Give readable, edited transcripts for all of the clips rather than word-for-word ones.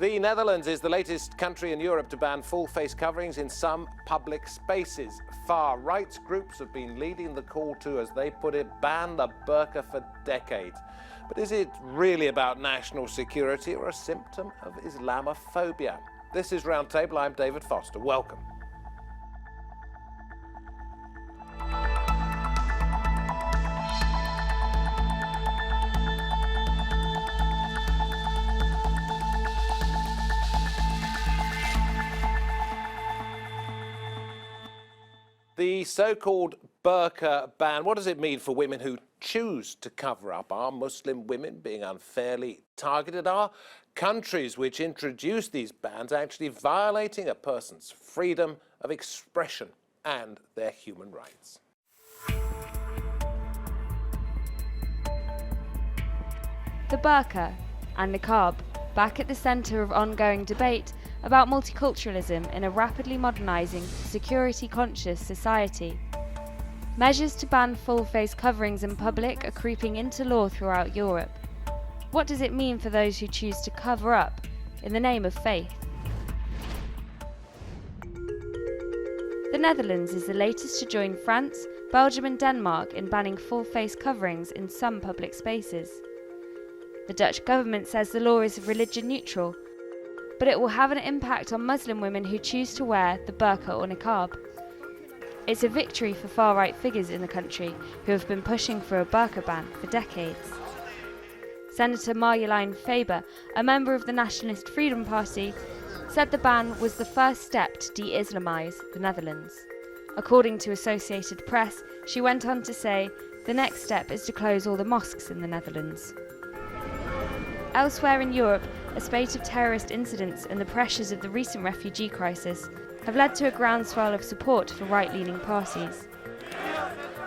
The Netherlands is the latest country in Europe to ban full face coverings in some public spaces. Far rights groups have been leading the call to, as they put it, ban the burqa for decades. But is it really about national security or a symptom of Islamophobia? This is Roundtable. I'm David Foster. Welcome. The so-called burqa ban, what does it mean for women who choose to cover up? Are Muslim women being unfairly targeted? Are countries which introduce these bans actually violating a person's freedom of expression and their human rights? The burqa and niqab, back at the centre of ongoing debate about multiculturalism in a rapidly modernising, security-conscious society. Measures to ban full-face coverings in public are creeping into law throughout Europe. What does it mean for those who choose to cover up in the name of faith? The Netherlands is the latest to join France, Belgium and Denmark in banning full-face coverings in some public spaces. The Dutch government says the law is religion neutral, but it will have an impact on Muslim women who choose to wear the burqa or niqab. It's a victory for far-right figures in the country who have been pushing for a burqa ban for decades. Senator Marjolein Faber, a member of the Nationalist Freedom Party, said the ban was the first step to de-Islamise the Netherlands. According to Associated Press, she went on to say, the next step is to close all the mosques in the Netherlands. Elsewhere in Europe, a spate of terrorist incidents and the pressures of the recent refugee crisis have led to a groundswell of support for right-leaning parties.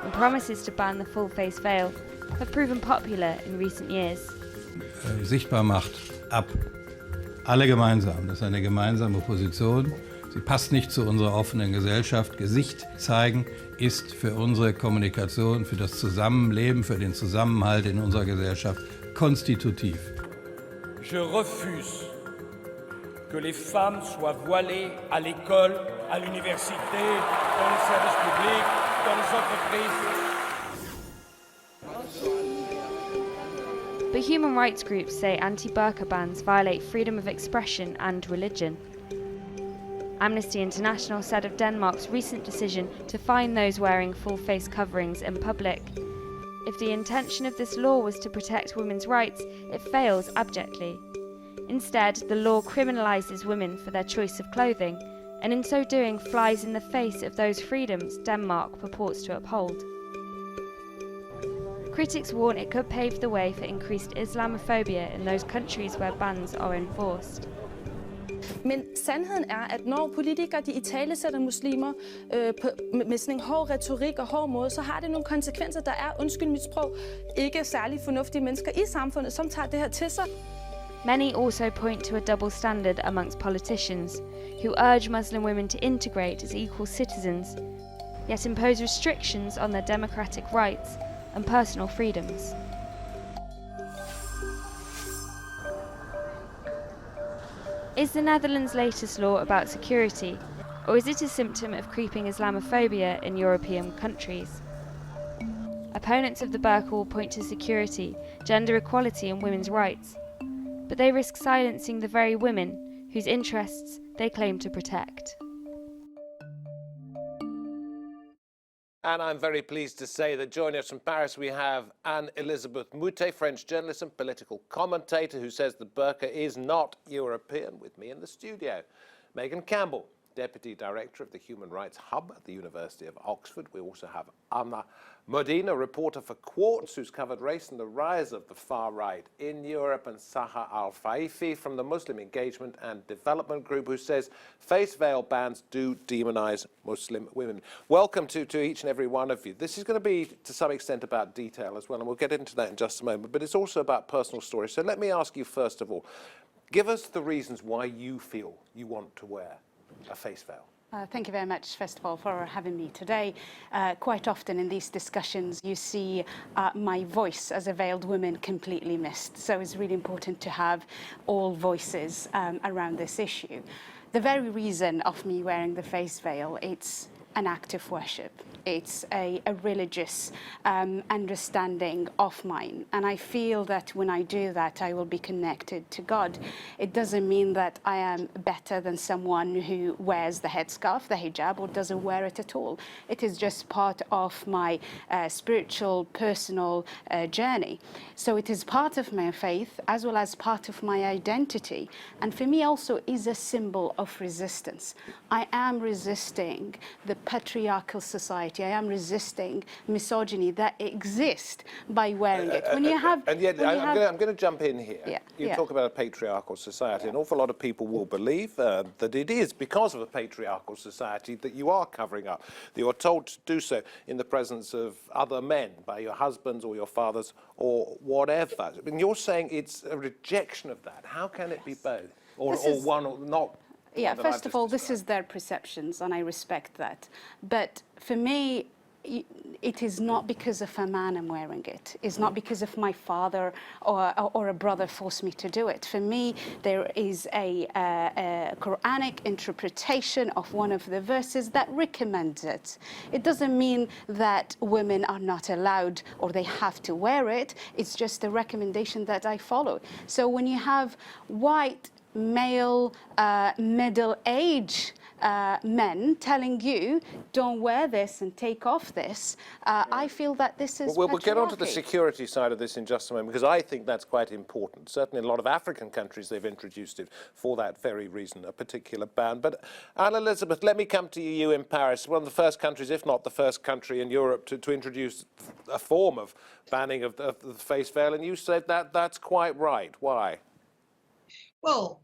And promises to ban the full-face veil have proven popular in recent years. Sichtbar macht ab. Alle gemeinsam. Das ist eine gemeinsame Position. Sie passt nicht zu unserer offenen Gesellschaft. Gesicht zeigen ist für unsere Kommunikation, für das Zusammenleben, für den Zusammenhalt in unserer Gesellschaft konstitutiv. Je refuse que les femmes soient voilées à l'école, à l'université, dans les services publics, dans les entreprises. But human rights groups say anti-burqa bans violate freedom of expression and religion. Amnesty International said of Denmark's recent decision to fine those wearing full-face coverings in public, if the intention of this law was to protect women's rights, it fails abjectly. Instead, the law criminalises women for their choice of clothing, and in so doing flies in the face of those freedoms Denmark purports to uphold. Critics warn it could pave the way for increased Islamophobia in those countries where bans are enforced. Men sandheden er, at når politikere de italesætter muslimer med sådan en hård retorik og hård måde, så har det nogle konsekvenser. Der er, undskyld mit sprog, ikke særlig fornuftige mennesker i samfundet, som tager det her til sig. Many also point to a double standard amongst politicians, who urge Muslim women to integrate as equal citizens, yet impose restrictions on their democratic rights and personal freedoms. Is the Netherlands' latest law about security, or is it a symptom of creeping Islamophobia in European countries? Opponents of the burqa will point to security, gender equality and women's rights, but they risk silencing the very women whose interests they claim to protect. And I'm very pleased to say that joining us from Paris we have Anne-Elisabeth Moutet, French journalist and political commentator, who says the burqa is not European. With me in the studio, Meghan Campbell, Deputy Director of the Human Rights Hub at the University of Oxford. We also have Aamna, Mohdin, a reporter for Quartz, who's covered race and the rise of the far right in Europe, and Sahar Al-Faifi from the Muslim Engagement and Development Group, who says face veil bans do demonise Muslim women. Welcome to each and every one of you. This is going to be, to some extent, about detail as well, and we'll get into that in just a moment, but it's also about personal stories. So let me ask you, first of all, give us the reasons why you feel you want to wear a face veil. Thank you very much, first of all, for having me today. Quite often in these discussions, you see my voice as a veiled woman completely missed. So it's really important to have all voices around this issue. The very reason of me wearing the face veil, it's an act of worship. It's a religious understanding of mine. And I feel that when I do that, I will be connected to God. It doesn't mean that I am better than someone who wears the headscarf, the hijab, or doesn't wear it at all. It is just part of my spiritual, personal journey. So it is part of my faith as well as part of my identity. And for me also is a symbol of resistance. I am resisting the patriarchal society. I am resisting misogyny that exists by wearing it. When you have, and yet, I'm going to jump in here. Yeah, you yeah. talk about a patriarchal society. An awful lot of people will believe that it is because of a patriarchal society that you are covering up, that you're told to do so in the presence of other men, by your husbands or your fathers or whatever. I mean, you're saying it's a rejection of that. How can it be both? Or one or not? Yeah, first of all, this is their perceptions, and I respect that. But for me, it is not because of a man I'm wearing it. It's not because of my father or a brother forced me to do it. For me, there is a Quranic interpretation of one of the verses that recommends it. It doesn't mean that women are not allowed or they have to wear it. It's just a recommendation that I follow. So when you have white, male, middle-aged men telling you, don't wear this and take off this, I feel that this is We'll get on to the patriarchy. security side of this in just a moment, because I think that's quite important. Certainly in a lot of African countries, they've introduced it for that very reason, a particular ban. But Anne-Elisabeth, let me come to you in Paris, one of the first countries, if not the first country in Europe, to introduce a form of banning of the face veil, and you said that that's quite right. Why? Well,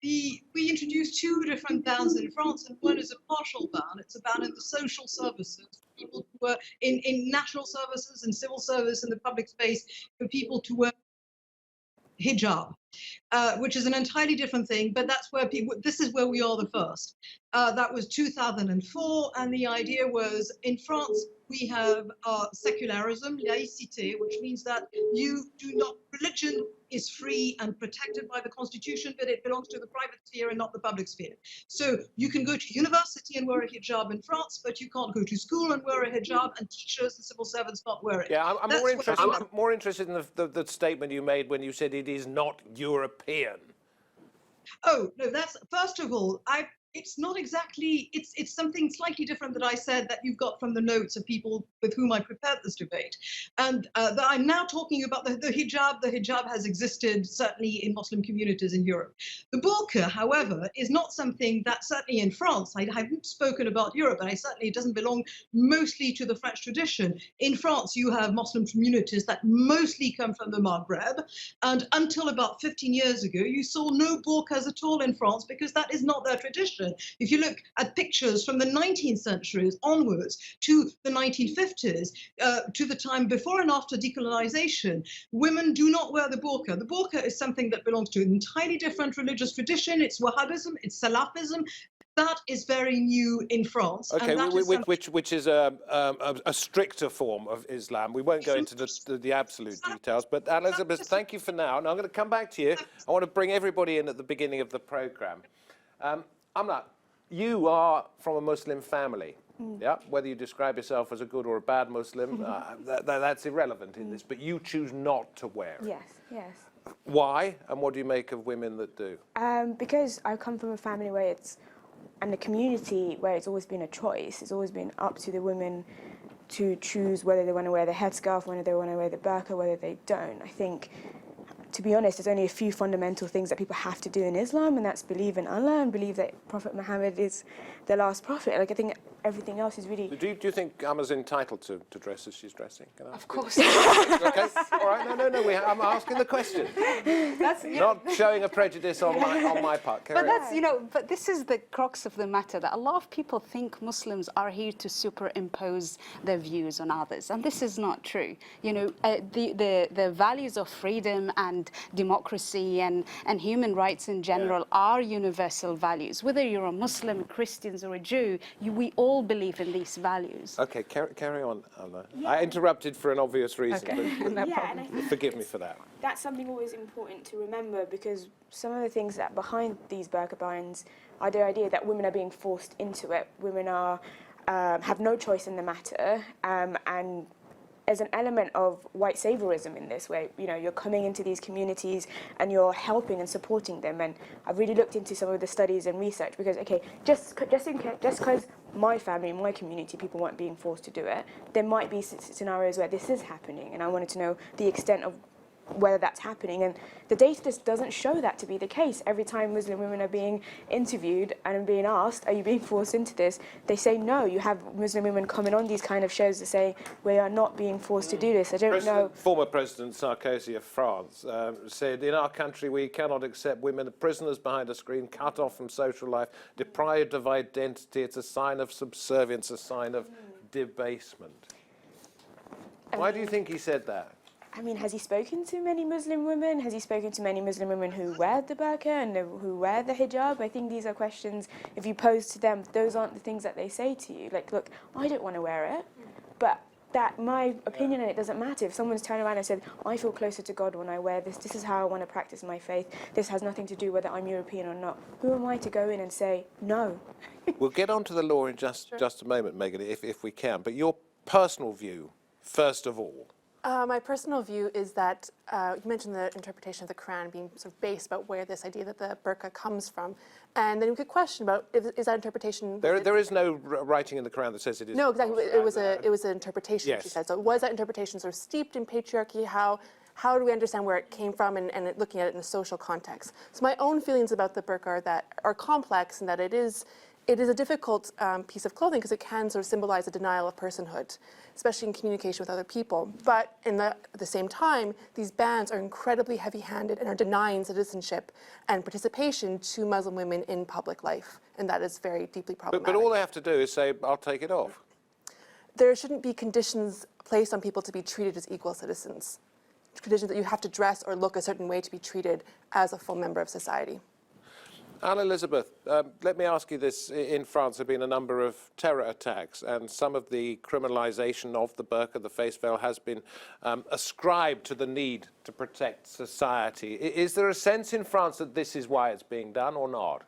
we introduced two different bans in France, and one is a partial ban. It's a ban in the social services, people who were in national services and civil service in the public space, for people to wear hijab, which is an entirely different thing, but that's where people, this is where we are the first. That was 2004, and the idea was, in France, we have secularism, laïcité, which means that you do not, religion is free and protected by the constitution, but it belongs to the private sphere and not the public sphere. So you can go to university and wear a hijab in France, but you can't go to school and wear a hijab, and teachers and civil servants can't wear it. Yeah, I'm more interested in the statement you made when you said it is not European. Oh, no, that's, first of all, it's not exactly, it's something slightly different that I said that you've got from the notes of people with whom I prepared this debate. And I'm now talking about the hijab. The hijab has existed certainly in Muslim communities in Europe. The burqa, however, is not something that certainly in France, I haven't spoken about Europe, and it doesn't belong mostly to the French tradition. In France, you have Muslim communities that mostly come from the Maghreb. And until about 15 years ago, you saw no burqas at all in France because that is not their tradition. If you look at pictures from the 19th century onwards to the 1950s, to the time before and after decolonization, women do not wear the burqa. The burqa is something that belongs to an entirely different religious tradition. It's Wahhabism, it's Salafism. That is very new in France. Okay, and which is a stricter form of Islam. We won't go into the absolute details, but Anne-Elisabeth, thank you for now. And I'm going to come back to you. I want to bring everybody in at the beginning of the programme. Aamna, you are from a Muslim family. Yeah, whether you describe yourself as a good or a bad Muslim, that's irrelevant in this, but you choose not to wear it. Yes, yes. Why, and what do you make of women that do? Because I come from a family where and a community where it's always been a choice. It's always been up to the women to choose whether they want to wear the headscarf, whether they want to wear the burqa, whether they don't. I think, to be honest, there's only a few fundamental things that people have to do in Islam, and that's believe in Allah and believe that Prophet Muhammad is the last prophet. Like, I think everything else is really... Do you think Aamna's entitled to dress as she's dressing? Can I? Of course. Okay, all right, no, I'm asking the question. That's, Not showing a prejudice on my part. But that's, but this is the crux of the matter, that a lot of people think Muslims are here to superimpose their views on others, and this is not true. The values of freedom and democracy and human rights in general are universal values. Whether you're a Muslim, Christians, or a Jew, we all believe in these values. Okay, carry on, Aamna. I interrupted for an obvious reason, but No problem. and I think forgive me for that. that's something always important to remember, because some of the things that behind these burqa bans are the idea that women are being forced into it. Women are have no choice in the matter, and there's an element of white saviorism in this, where you're coming into these communities and you're helping and supporting them. And I've really looked into some of the studies and research, because just because my family, my community, people weren't being forced to do it, there might be scenarios where this is happening, and I wanted to know the extent of whether that's happening, and the data just doesn't show that to be the case. Every time Muslim women are being interviewed and being asked, are you being forced into this, they say no. You have Muslim women coming on these kind of shows to say, we are not being forced to do this. I don't know. Former President Sarkozy of France said, in our country we cannot accept women prisoners behind a screen, cut off from social life, deprived of identity. It's a sign of subservience, a sign of debasement. Why do you think he said that? I mean, has he spoken to many Muslim women? Has he spoken to many Muslim women who wear the burqa and who wear the hijab? I think these are questions, if you pose to them, those aren't the things that they say to you. Like, look, I don't want to wear it, but my opinion on it doesn't matter. If someone's turned around and said, I feel closer to God when I wear this, this is how I want to practice my faith, this has nothing to do whether I'm European or not, who am I to go in and say no? We'll get on to the law in just a moment, Meghan, if we can, but your personal view, first of all. My personal view is that you mentioned the interpretation of the Quran being sort of based about where this idea that the burqa comes from, and then we could question about is that interpretation. There is no writing in the Quran that says it is. No, exactly. It was an interpretation. Yes. She said. So was that interpretation sort of steeped in patriarchy? How do we understand where it came from, and looking at it in a social context? So my own feelings about the burqa are complex, and that it is a difficult piece of clothing, because it can sort of symbolize a denial of personhood, especially in communication with other people. But at the same time, these bans are incredibly heavy-handed and are denying citizenship and participation to Muslim women in public life, and that is very deeply problematic. But all they have to do is say, I'll take it off. There shouldn't be conditions placed on people to be treated as equal citizens. Conditions that you have to dress or look a certain way to be treated as a full member of society. Anne-Elisabeth, let me ask you this. In France, there have been a number of terror attacks, and some of the criminalisation of the burqa, the face veil, has been ascribed to the need to protect society. Is there a sense in France that this is why it's being done, or not?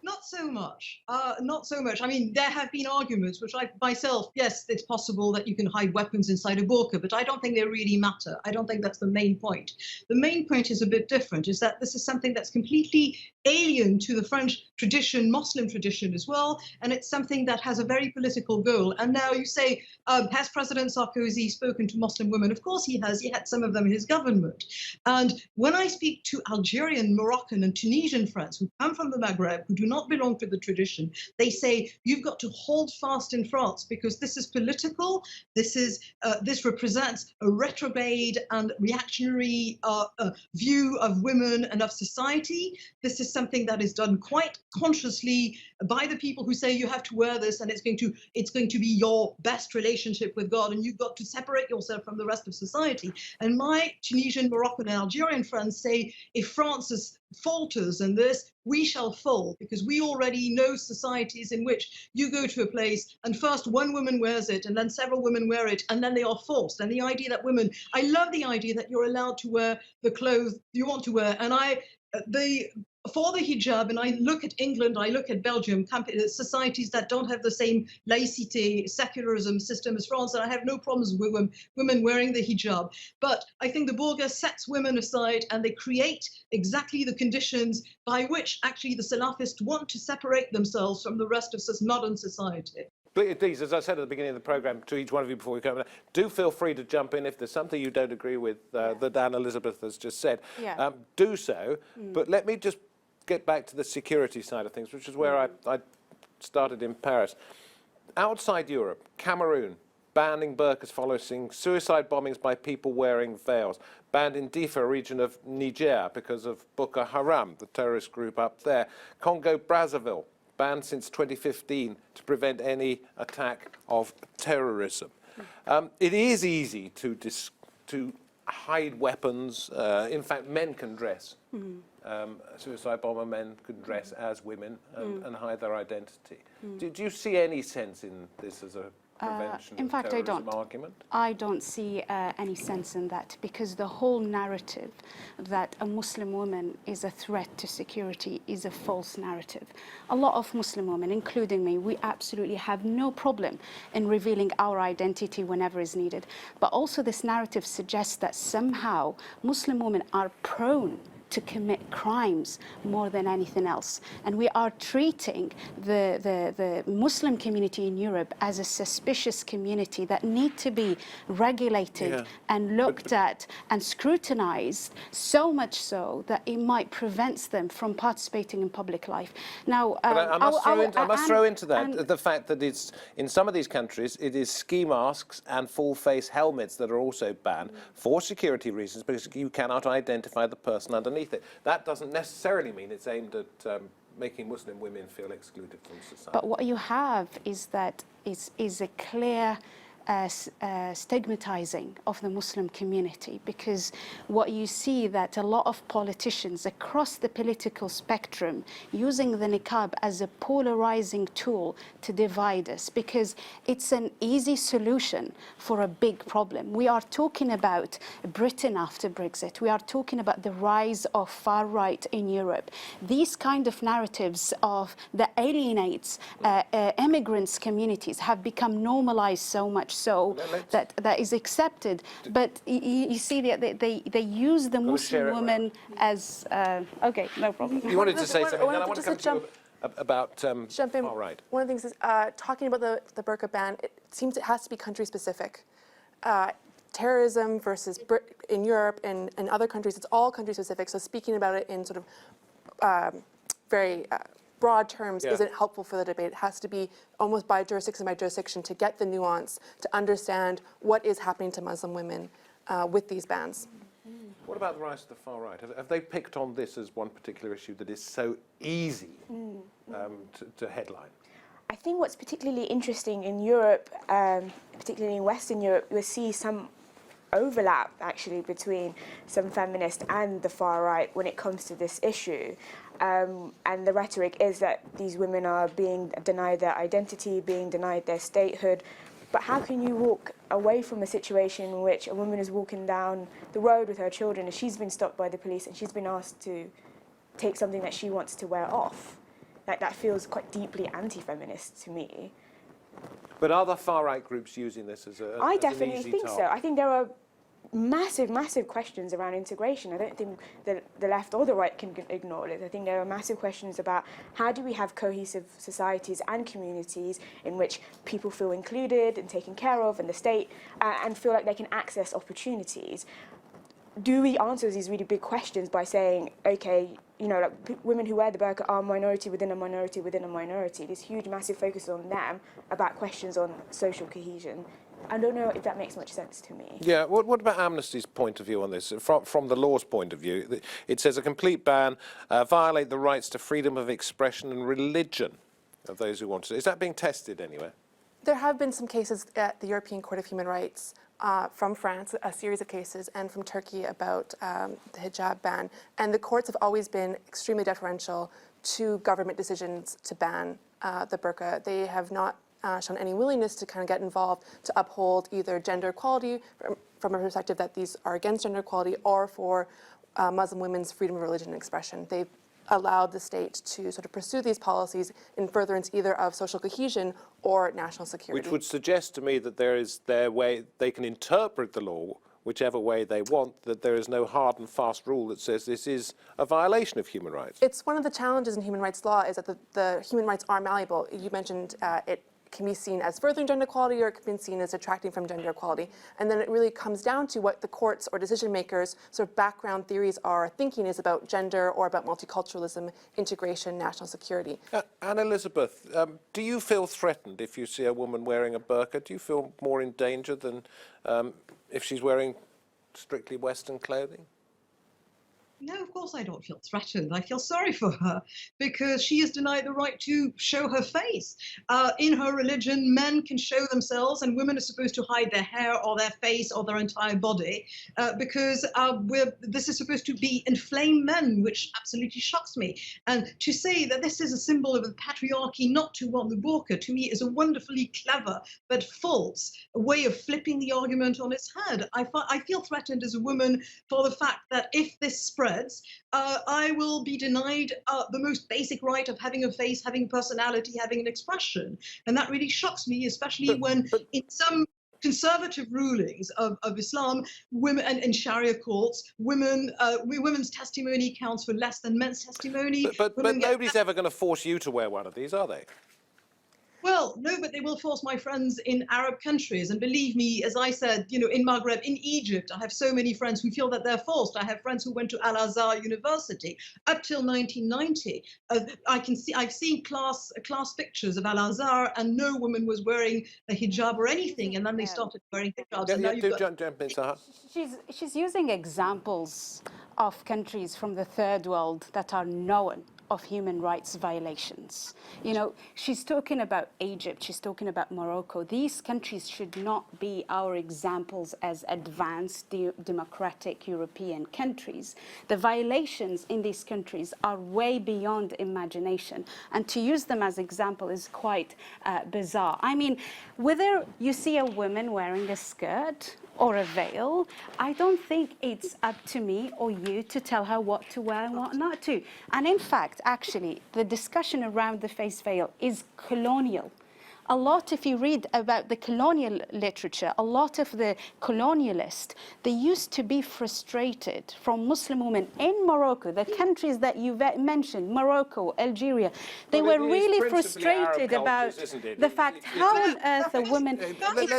Not so much. Not so much. I mean, there have been arguments, which I myself, yes, it's possible that you can hide weapons inside a burqa, but I don't think they really matter. I don't think that's the main point. The main point is a bit different, is that this is something that's completely alien to the French tradition, Muslim tradition as well, and it's something that has a very political goal. And now you say, has President Sarkozy spoken to Muslim women? Of course he has. He had some of them in his government. And when I speak to Algerian, Moroccan, and Tunisian friends who come from the Maghreb, who do not belong to the tradition, they say, you've got to hold fast in France, because this is political. This represents a retrograde and reactionary view of women and of society. This is something that is done quite consciously by the people who say you have to wear this, and it's going to be your best relationship with God, and you've got to separate yourself from the rest of society. And my Tunisian, Moroccan, and Algerian friends say, if France falters in this, we shall fall, because we already know societies in which you go to a place and first one woman wears it, and then several women wear it, and then they are forced. And the idea that women, I love the idea that you're allowed to wear the clothes you want to wear, and for the hijab, and I look at England, I look at Belgium, societies that don't have the same laïcité, secularism system as France, and I have no problems with women wearing the hijab. But I think the burqa sets women aside, and they create exactly the conditions by which actually the Salafists want to separate themselves from the rest of modern society. Please, as I said at the beginning of the programme, to each one of you before we come, do feel free to jump in if there's something you don't agree with that Anne-Elisabeth has just said. Yeah. Do so, but let me just get back to the security side of things, which is where I started in Paris. Outside Europe, Cameroon, banning burqas following suicide bombings by people wearing veils. Banned in Difa, region of Niger, because of Boko Haram, the terrorist group up there. Congo-Brazzaville, banned since 2015 to prevent any attack of terrorism. It is easy to hide weapons. In fact, men can dress. Suicide bomber men can dress as women and hide their identity. Do you see any sense in this as a prevention in fact, terrorism I don't. argument? I don't see any sense in that, because the whole narrative that a Muslim woman is a threat to security is a false narrative. A lot of Muslim women, including me, we absolutely have no problem in revealing our identity whenever is needed. But also this narrative suggests that somehow Muslim women are prone to commit crimes more than anything else. And we are treating the Muslim community in Europe as a suspicious community that need to be regulated and looked at and scrutinized, so much so that it might prevent them from participating in public life. Now, I must throw into that the fact that it's, in some of these countries, it is ski masks and full-face helmets that are also banned for security reasons, because you cannot identify the person underneath it. That doesn't necessarily mean it's aimed at making Muslim women feel excluded from society. But what you have is that is a clear stigmatizing of the Muslim community, because what you see that a lot of politicians across the political spectrum using the niqab as a polarizing tool to divide us, because it's an easy solution for a big problem. We are talking about Britain after Brexit. We are talking about the rise of far right in Europe. These kind of narratives of that alienates immigrants communities have become normalized so much so that is accepted. But you see that they use the Muslim woman as okay, no problem. You wanted to say something, then I want to come to you about jump in. all right. One of the things is talking about the burqa ban. It seems it has to be country specific. Terrorism versus in Europe and other countries, it's all country specific. So speaking about it in sort of very broad terms isn't helpful for the debate. It has to be almost by jurisdiction to get the nuance, to understand what is happening to Muslim women with these bans. What about the rise of the far right? Have they picked on this as one particular issue that is so easy to headline? I think what's particularly interesting in Europe, particularly in Western Europe, we see some overlap actually between some feminists and the far right when it comes to this issue. And the rhetoric is that these women are being denied their identity, being denied their statehood. But how can you walk away from a situation in which a woman is walking down the road with her children and she's been stopped by the police and she's been asked to take something that she wants to wear off? Like, that feels quite deeply anti-feminist to me. But are the far-right groups using this as a I as definitely an easy think so. target? I think there are massive questions around integration. I don't think the left or the right can ignore it. I think there are massive questions about how do we have cohesive societies and communities in which people feel included and taken care of in the state and feel like they can access opportunities. Do we answer these really big questions by saying, okay, you know, like women who wear the burqa are a minority within a minority within a minority? This huge, massive focus on them about questions on social cohesion. I don't know if that makes much sense to me. Yeah, what about Amnesty's point of view on this? From the law's point of view, it says a complete ban violate the rights to freedom of expression and religion of those who want to. Is that being tested anywhere? There have been some cases at the European Court of Human Rights from France, a series of cases, and from Turkey about the hijab ban. And the courts have always been extremely deferential to government decisions to ban the burqa. They have not shown any willingness to kind of get involved to uphold either gender equality from a perspective that these are against gender equality, or for Muslim women's freedom of religion and expression. They've allowed the state to sort of pursue these policies in furtherance either of social cohesion or national security. Which would suggest to me that there is their way, they can interpret the law whichever way they want, that there is no hard and fast rule that says this is a violation of human rights. It's one of the challenges in human rights law is that the human rights are malleable. You mentioned can be seen as furthering gender equality or it can be seen as detracting from gender equality. And then it really comes down to what the courts or decision makers sort of background theories are thinking is about gender or about multiculturalism, integration, national security. Anne-Elisabeth, do you feel threatened if you see a woman wearing a burqa? Do you feel more in danger than if she's wearing strictly Western clothing? No, of course I don't feel threatened. I feel sorry for her because she is denied the right to show her face. In her religion, men can show themselves and women are supposed to hide their hair or their face or their entire body because this is supposed to be inflame men, which absolutely shocks me. And to say that this is a symbol of the patriarchy not to want the burqa, to me, is a wonderfully clever but false way of flipping the argument on its head. I feel threatened as a woman for the fact that if this spreads, I will be denied the most basic right of having a face, having a personality, having an expression. And that really shocks me, especially when in some conservative rulings of Islam, women and Sharia courts, women's testimony counts for less than men's testimony. But nobody's ever going to force you to wear one of these, are they? Well, no, but they will force my friends in Arab countries. And believe me, as I said, you know, in Maghreb, in Egypt, I have so many friends who feel that they're forced. I have friends who went to Al-Azhar University up till 1990. I've seen class pictures of Al-Azhar and no woman was wearing a hijab or anything. And then they started wearing hijabs. Yeah, and now you've jump in, Sahar. She's using examples of countries from the third world that are known of human rights violations. You know, she's talking about Egypt, she's talking about Morocco. These countries should not be our examples as advanced democratic European countries. The violations in these countries are way beyond imagination, and to use them as example is quite bizarre. I mean, whether you see a woman wearing a skirt or a veil, I don't think it's up to me or you to tell her what to wear and what not to. And in fact, actually, the discussion around the face veil is colonial. A lot, if you read about the colonial literature, a lot of the colonialists, they used to be frustrated from Muslim women in Morocco, the countries that you mentioned, Morocco, Algeria. They were really frustrated about the fact how on earth a woman...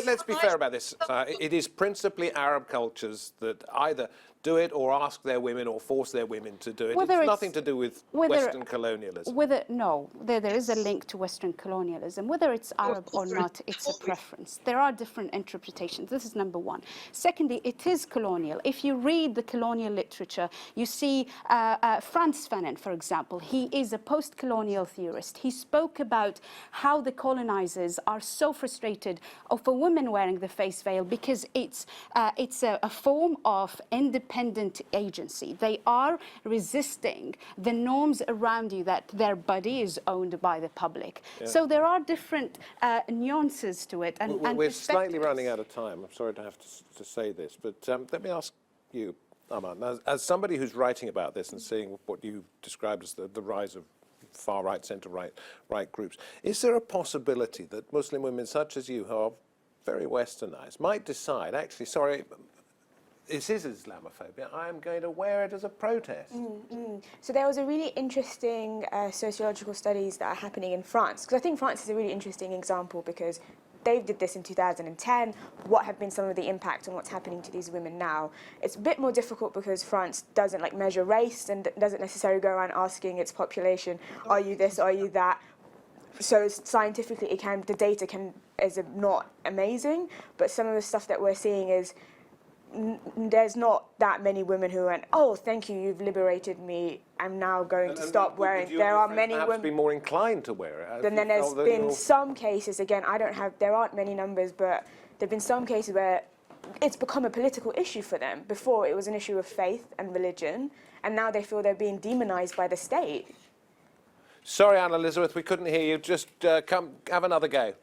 Let's be fair about this. It is principally Arab cultures that either do it or ask their women or force their women to do it. It's nothing to do with Western colonialism. No, there is a link to Western colonialism. Whether it's Arab or not, it's a preference. There are different interpretations. This is number one. Secondly, it is colonial. If you read the colonial literature, you see Frantz Fanon, for example. He is a post-colonial theorist. He spoke about how the colonizers are so frustrated of a woman wearing the face veil because it's a form of independent agency. They are resisting the norms around you that their body is owned by the public. Yeah. So there are different nuances to it. And we're slightly running out of time. I'm sorry to have to say this, but let me ask you, Aamna, as somebody who's writing about this and seeing what you described as the rise of far-right, centre-right groups, is there a possibility that Muslim women such as you, who are very westernized, might decide, actually, sorry, this is Islamophobia, I am going to wear it as a protest? So there was a really interesting sociological studies that are happening in France, because I think France is a really interesting example because they did this in 2010. What have been some of the impacts on what's happening to these women now? It's a bit more difficult because France doesn't measure race and doesn't necessarily go around asking its population, are you this, are you that? So scientifically, the data is not amazing, but some of the stuff that we're seeing is there's not that many women who went, oh, thank you, you've liberated me, I'm now going to stop wearing. There are many women be more inclined to wear it. And then there's been some cases, again, there aren't many numbers, but there've been some cases where it's become a political issue for them. Before it was an issue of faith and religion, and now they feel they're being demonized by the state. Sorry, Anne-Elisabeth, we couldn't hear you. Just come have another go.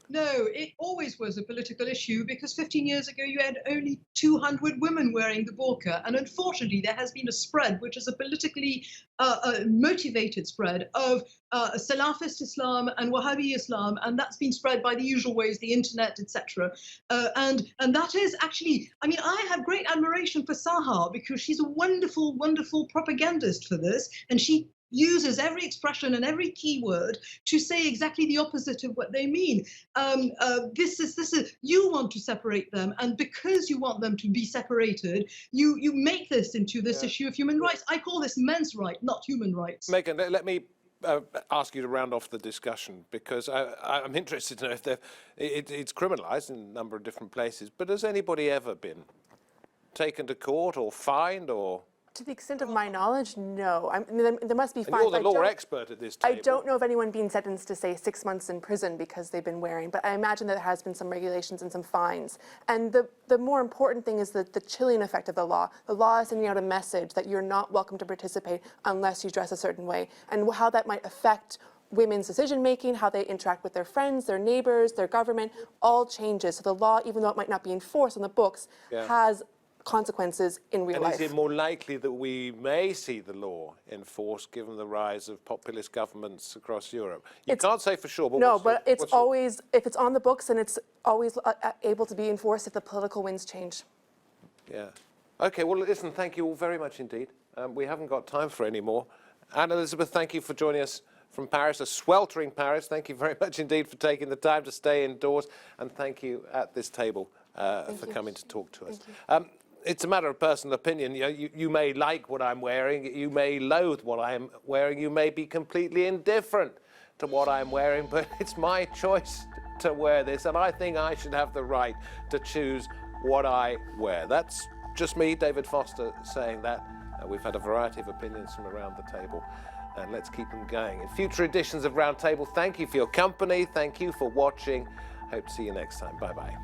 No, it always was a political issue because 15 years ago you had only 200 women wearing the burqa. And unfortunately, there has been a spread, which is a politically motivated spread of Salafist Islam and Wahhabi Islam. And that's been spread by the usual ways, the internet, etc. And that is actually, I mean, I have great admiration for Sahar because she's a wonderful, wonderful propagandist for this. And she uses every expression and every keyword to say exactly the opposite of what they mean. This is you want to separate them, and because you want them to be separated, you make this into this issue of human rights. I call this men's right, not human rights. Meghan, let me ask you to round off the discussion, because I'm interested to know if it's criminalised in a number of different places, but has anybody ever been taken to court or fined or? To the extent of my knowledge, no. I mean, there must be fines. You're the law expert at this table. I don't know of anyone being sentenced to, say, 6 months in prison because they've been wearing, but I imagine that there has been some regulations and some fines. And the more important thing is the chilling effect of the law. The law is sending out a message that you're not welcome to participate unless you dress a certain way, and how that might affect women's decision-making, how they interact with their friends, their neighbors, their government, all changes. So the law, even though it might not be enforced on the books, has consequences in real life. And is it more likely that we may see the law enforced given the rise of populist governments across Europe? You can't say for sure, but no, but it's always, if it's on the books, and it's always able to be enforced if the political winds change. Yeah. Okay, well, listen, thank you all very much indeed. We haven't got time for any more. Anne-Elisabeth, thank you for joining us from Paris, a sweltering Paris. Thank you very much indeed for taking the time to stay indoors, and thank you at this table for coming to talk to us. It's a matter of personal opinion. You may like what I'm wearing, you may loathe what I'm wearing, you may be completely indifferent to what I'm wearing, but it's my choice to wear this, and I think I should have the right to choose what I wear. That's just me, David Foster, saying that. We've had a variety of opinions from around the table, and let's keep them going. In future editions of Roundtable, thank you for your company, thank you for watching. Hope to see you next time. Bye-bye.